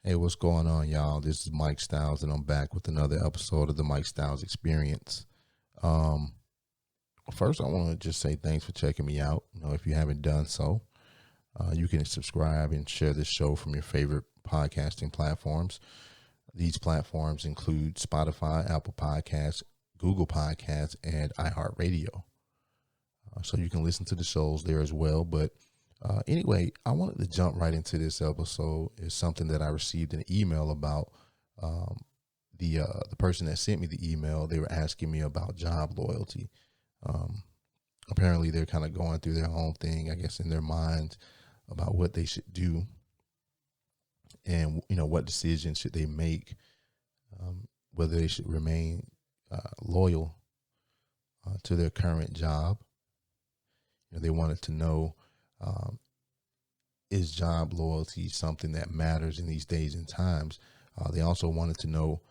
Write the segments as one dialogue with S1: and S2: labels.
S1: Hey, what's going on, y'all? This is Mike Styles, and I'm back with another episode of the Mike Styles Experience. Um, First, I want to just say thanks for checking me out. If you haven't done so, you can subscribe and share this show from your favorite podcasting platforms. These platforms include Spotify, Apple Podcasts, Google Podcasts, and iHeartRadio. So you can listen to the shows there as well. But anyway, I wanted to jump right into this episode. It's something that I received an email about. The person that sent me the email, they were asking me about job loyalty. Apparently, they're kind of going through their own thing, I guess, in their minds about what they should do, and what decisions should they make, whether they should remain loyal to their current job. They wanted to know, is job loyalty something that matters in these days and times? They also wanted to know,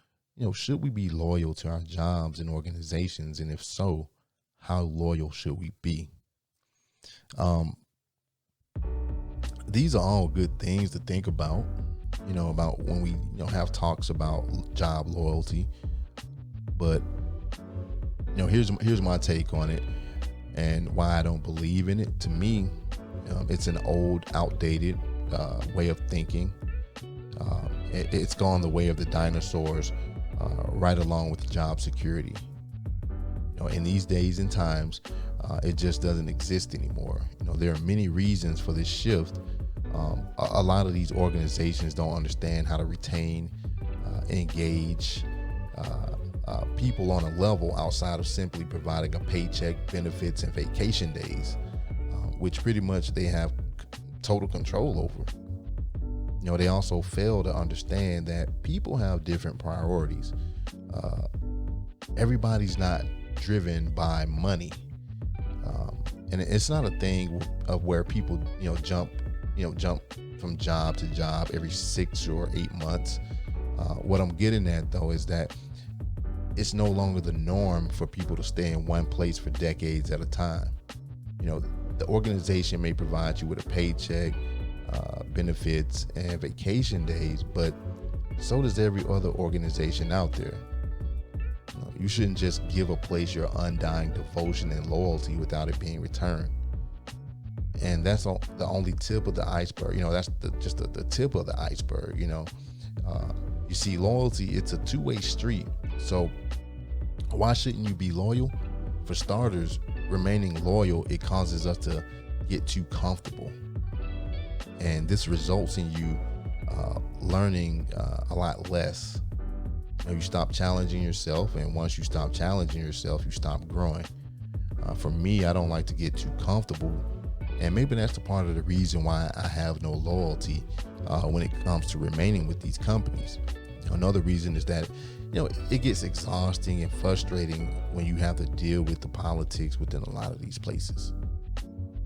S1: should we be loyal to our jobs and organizations? And if so, how loyal should we be? These are all good things to think about, about when we, have talks about job loyalty. But, here's my take on it and why I don't believe in it. To me, it's an old, outdated way of thinking. It's gone the way of the dinosaurs, right along with job security. In these days and times, it just doesn't exist anymore. There are many reasons for this shift. A lot of these organizations don't understand how to retain, engage people on a level outside of simply providing a paycheck, benefits, and vacation days, which pretty much they have total control over. They also fail to understand that people have different priorities. Everybody's not driven by money, and it's not a thing of where people jump from job to job every 6 or 8 months. What I'm getting at, though, is that it's no longer the norm for people to stay in one place for decades at a time. The organization may provide you with a paycheck, benefits, and vacation days, but so does every other organization out there. You shouldn't just give a place your undying devotion and loyalty without it being returned. And that's the only tip of the iceberg. That's just the tip of the iceberg. You see, loyalty, it's a two-way street. So why shouldn't you be loyal? For starters, remaining loyal, it causes us to get too comfortable. And this results in you learning a lot less. You stop challenging yourself, and once you stop challenging yourself, you stop growing. For me, I don't like to get too comfortable, and maybe that's the part of the reason why I have no loyalty when it comes to remaining with these companies. Another reason is that it gets exhausting and frustrating when you have to deal with the politics within a lot of these places.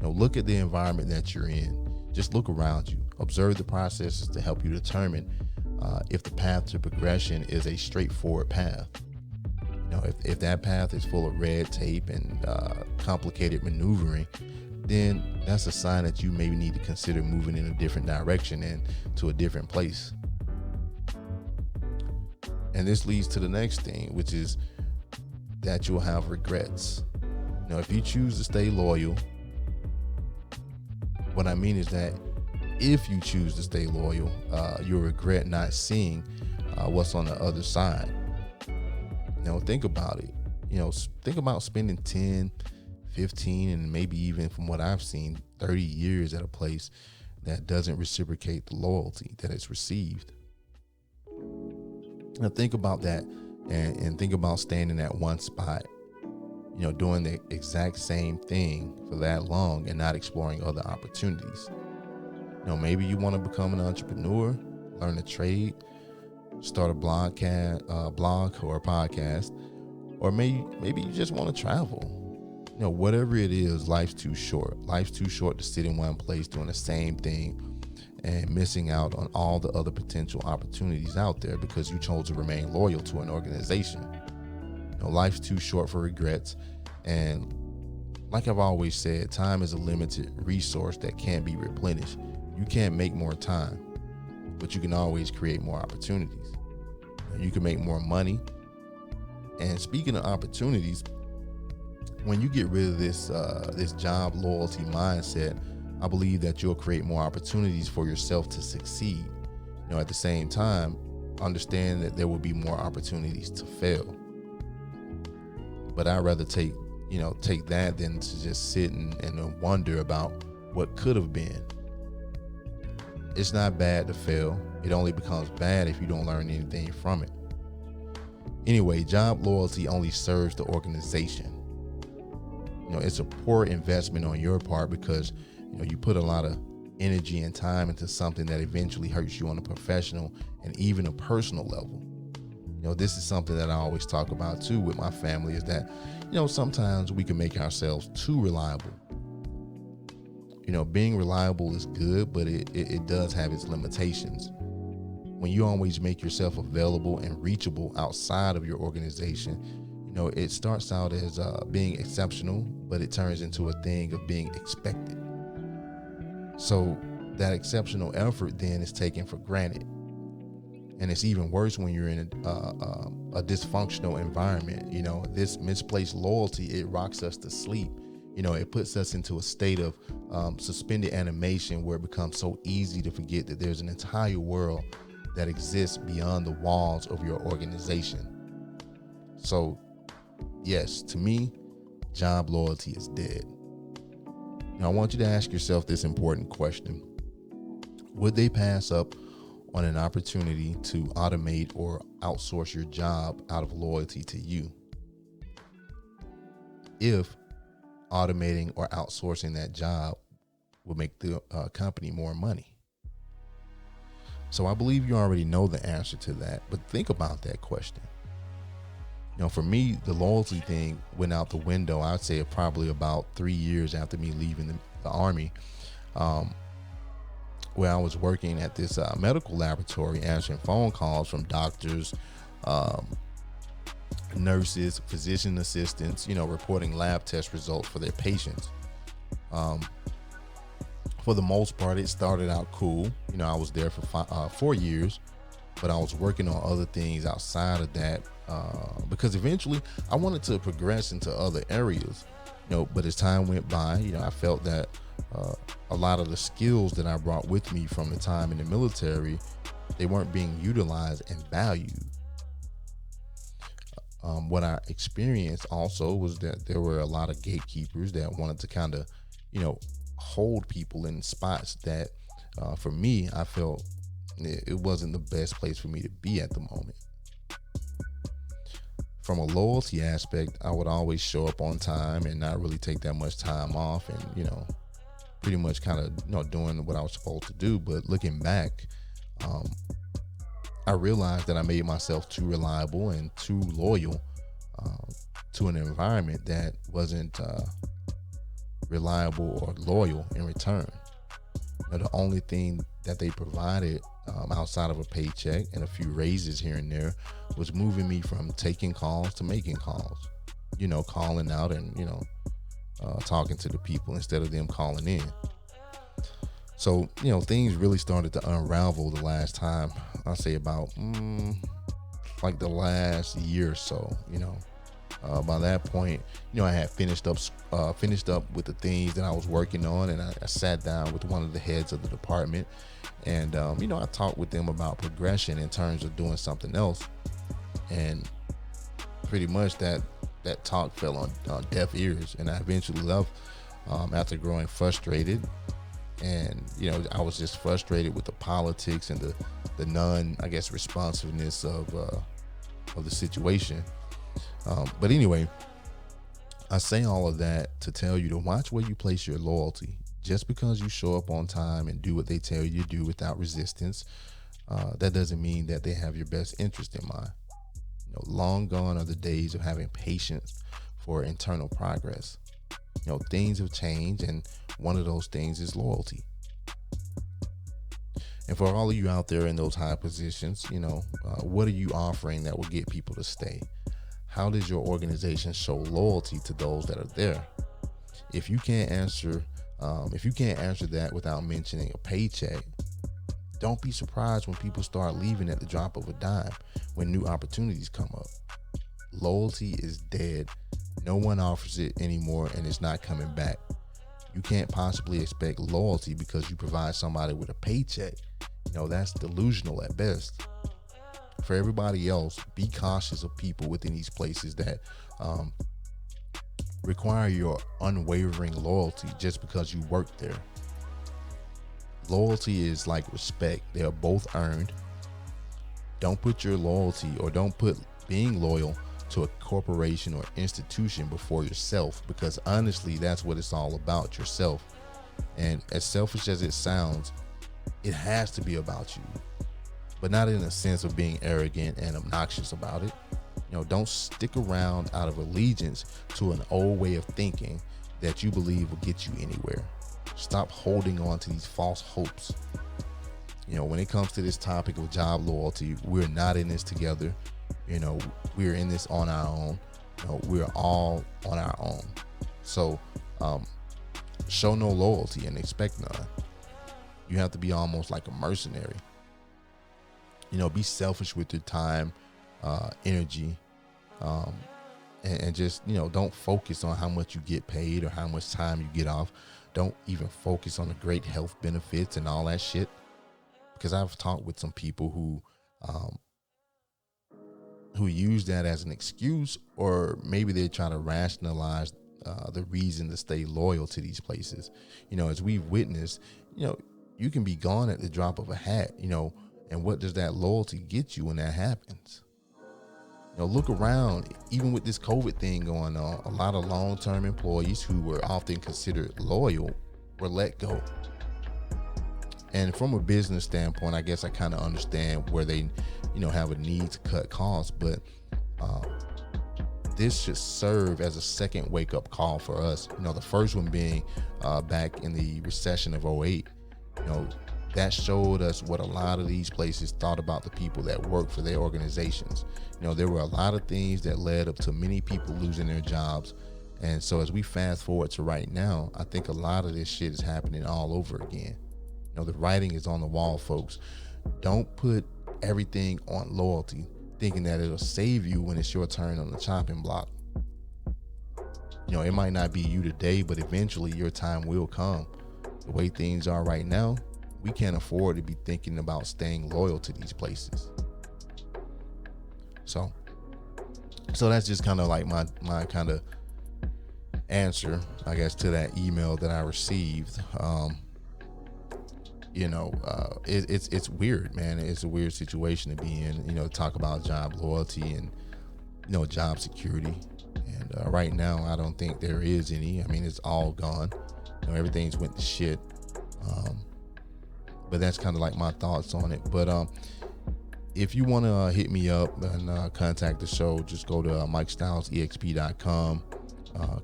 S1: Look at the environment that you're in. Just look around you. Observe the processes to help you determine if the path to progression is a straightforward path. If that path is full of red tape and complicated maneuvering, then that's a sign that you maybe need to consider moving in a different direction and to a different place. And this leads to the next thing, which is that you'll have regrets. If you choose to stay loyal, what I mean is that if you choose to stay loyal, you'll regret not seeing what's on the other side. Think about it. Think about spending 10, 15, and maybe even, from what I've seen, 30 years at a place that doesn't reciprocate the loyalty that it's received. Now think about that, and think about standing at one spot, doing the exact same thing for that long and not exploring other opportunities. Maybe you want to become an entrepreneur, learn a trade, start a blog or a podcast, or maybe you just want to travel. Whatever it is, life's too short. Life's too short to sit in one place doing the same thing and missing out on all the other potential opportunities out there because you chose to remain loyal to an organization. Life's too short for regrets, and like I've always said, time is a limited resource that can't be replenished. You can't make more time. but you can always create more opportunities. You can make more money. And speaking of opportunities, when you get rid of this job loyalty mindset, I believe that you'll create more opportunities for yourself to succeed. At the same time, understand that there will be more opportunities to fail. But I'd rather take that than to just sit and wonder about what could have been. It's not bad to fail. It only becomes bad if you don't learn anything from it. Anyway, job loyalty only serves the organization. It's a poor investment on your part because you put a lot of energy and time into something that eventually hurts you on a professional and even a personal level. This is something that I always talk about too with my family, is that sometimes we can make ourselves too reliable. Being reliable is good, but it does have its limitations. When you always make yourself available and reachable outside of your organization, it starts out as being exceptional, but it turns into a thing of being expected. So that exceptional effort then is taken for granted. And it's even worse when you're in a dysfunctional environment. This misplaced loyalty, it rocks us to sleep. It puts us into a state of suspended animation where it becomes so easy to forget that there's an entire world that exists beyond the walls of your organization. So, yes, to me, job loyalty is dead. Now, I want you to ask yourself this important question. Would they pass up on an opportunity to automate or outsource your job out of loyalty to you? If automating or outsourcing that job would make the company more money. So I believe you already know the answer to that, but think about that question. For me, the loyalty thing went out the window, I'd say probably about 3 years after me leaving the Army, where I was working at this medical laboratory, answering phone calls from doctors, nurses, physician assistants, reporting lab test results for their patients. For the most part, it started out cool. I was there for 4 years, but I was working on other things outside of that because eventually I wanted to progress into other areas. But as time went by, I felt that a lot of the skills that I brought with me from the time in the military, they weren't being utilized and valued. What I experienced also was that there were a lot of gatekeepers that wanted to kind of, hold people in spots that, for me, I felt it wasn't the best place for me to be at the moment. From a loyalty aspect, I would always show up on time and not really take that much time off, and pretty much kind of doing what I was supposed to do. But looking back, I realized that I made myself too reliable and too loyal to an environment that wasn't reliable or loyal in return. The only thing that they provided outside of a paycheck and a few raises here and there was moving me from taking calls to making calls, calling out and, talking to the people instead of them calling in. So, things really started to unravel the last time, I'll say about like the last year or so. By that point, I had finished up with the things that I was working on, and I sat down with one of the heads of the department, and I talked with them about progression in terms of doing something else, and pretty much that talk fell on deaf ears, and I eventually left after growing frustrated. And I was just frustrated with the politics and the responsiveness of the situation. But anyway, I say all of that to tell you to watch where you place your loyalty. Just because you show up on time and do what they tell you to do without resistance, that doesn't mean that they have your best interest in mind. Long gone are the days of having patience for internal progress. Things have changed, and one of those things is loyalty. And for all of you out there in those high positions, what are you offering that will get people to stay? How does your organization show loyalty to those that are there? If you can't answer that without mentioning a paycheck, Don't be surprised when people start leaving at the drop of a dime when new opportunities come up. Loyalty is dead. No one offers it anymore, and it's not coming back. You can't possibly expect loyalty because you provide somebody with a paycheck. That's delusional at best. For everybody else, be cautious of people within these places that require your unwavering loyalty just because you work there. Loyalty is like respect. They are both earned. Don't put your loyalty, or don't put being loyal to a corporation or institution before yourself, because honestly, that's what it's all about, yourself. And as selfish as it sounds, it has to be about you, but not in a sense of being arrogant and obnoxious about it. Don't stick around out of allegiance to an old way of thinking that you believe will get you anywhere. Stop holding on to these false hopes. When it comes to this topic of job loyalty, we're not in this together. We're in this on our own. We're all on our own. So show no loyalty and expect none. You have to be almost like a mercenary. Be selfish with your time, energy, and just, don't focus on how much you get paid or how much time you get off. Don't even focus on the great health benefits and all that shit. Because I've talked with some people who use that as an excuse, or maybe they're trying to rationalize the reason to stay loyal to these places. As we've witnessed, you can be gone at the drop of a hat, and what does that loyalty get you when that happens? Look around. Even with this COVID thing going on, a lot of long-term employees who were often considered loyal were let go. And from a business standpoint, I guess I kind of understand where they, have a need to cut costs, but this should serve as a second wake-up call for us. The first one being back in the recession of 2008. That showed us what a lot of these places thought about the people that work for their organizations. There were a lot of things that led up to many people losing their jobs. And so as we fast forward to right now, I think a lot of this shit is happening all over again. The writing is on the wall, folks. Don't put everything on loyalty, thinking that it'll save you when it's your turn on the chopping block. It might not be you today, but eventually your time will come. The way things are right now, we can't afford to be thinking about staying loyal to these places. So that's just kind of like my kind of answer, I guess, to that email that I received. It's weird, man. It's a weird situation to be in, talk about job loyalty and, job security. And right now, I don't think there is any. I mean, it's all gone. Everything's went to shit. But that's kind of like my thoughts on it. But if you want to hit me up and contact the show, just go to MikeStylesEXP.com.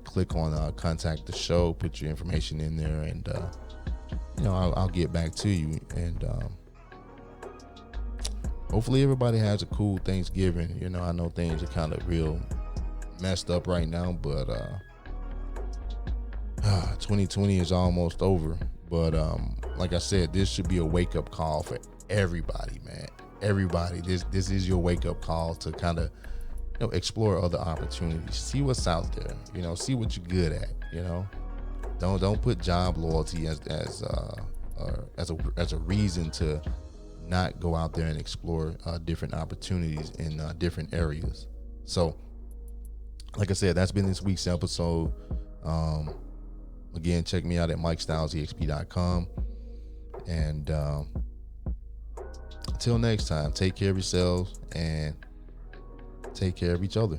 S1: Click on contact the show, put your information in there, and I'll get back to you. And hopefully everybody has a cool Thanksgiving. I know things are kind of real messed up right now, but 2020 is almost over. But like I said, this should be a wake-up call for everybody, man. Everybody, this is your wake-up call to kind of explore other opportunities, see what's out there, see what you're good at. Don't put job loyalty as a reason to not go out there and explore different opportunities in different areas. So, like I said, that's been this week's episode. Again, check me out at MikeStylesEXP.com. And until next time, take care of yourselves and take care of each other.